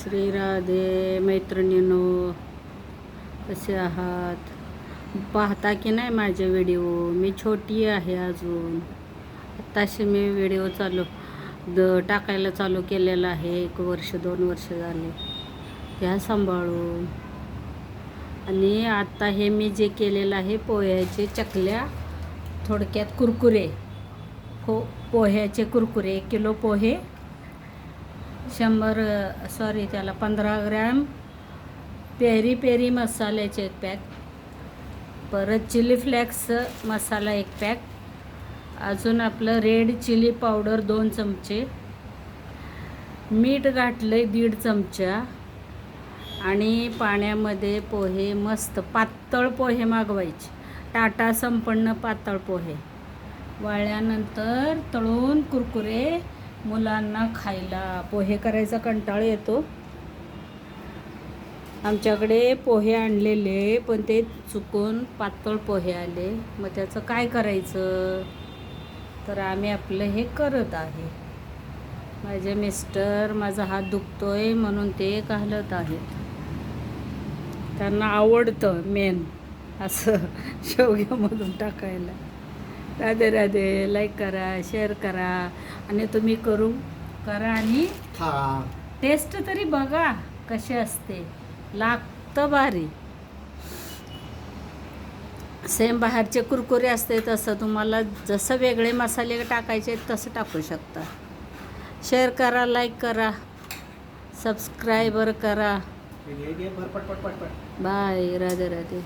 श्री राधे मैत्रिणींनो, कसे आहात? पाहता की नाही माझे व्हिडिओ? मी छोटी आहे अजून. आत्ताशी मी व्हिडिओ टाकायला चालू केलेला आहे. 1 वर्ष 2 वर्ष झाले. त्या सांभाळून. आणि आता हे मी जे केलेलं आहे पोह्याचे चकल्या, थोडक्यात कुरकुरे. पोह्याचे कुरकुरे. 1 किलो पोहे, 15 ग्रॅम पेरी पेरी मसाल्याचे 1 पॅक, परत चिली फ्लेक्स मसाला 1 पॅक, अजून आपलं रेड चिली पावडर 2 चमचे, मीठ घातलं 1.5 चमचा. आणि पाण्यामध्ये पोहे मस्त पातळ पोहे मागवायचे. टाटा संपन्न पातळ पोहे वाळल्यानंतर तळून कुरकुरे मुलांना खायला. पोहे करायचा कंटाळा येतो. आमच्याकडे पोहे आणलेले, पण ते चुकून पातळ पोहे आले. मग त्याचं काय करायचं? तर आम्ही आपलं हे करत आहे. माझे मिस्टर माझा हात दुखतोय म्हणून ते घालत आहेत. त्यांना आवडतं मेन असं शेवग्यामधून टाकायला. राधे राधे. लाईक करा, शेअर करा, आणि तुम्ही करा आणि टेस्ट तरी बघा कशी असते. लागतं भारी. सेम बाहेरचे कुरकुरे असते तसं तुम्हाला जसं वेगळे मसाले टाकायचे तसं टाकू शकता. शेअर करा, लाईक करा, सबस्क्राईबर करा. बाय. राधे राधे.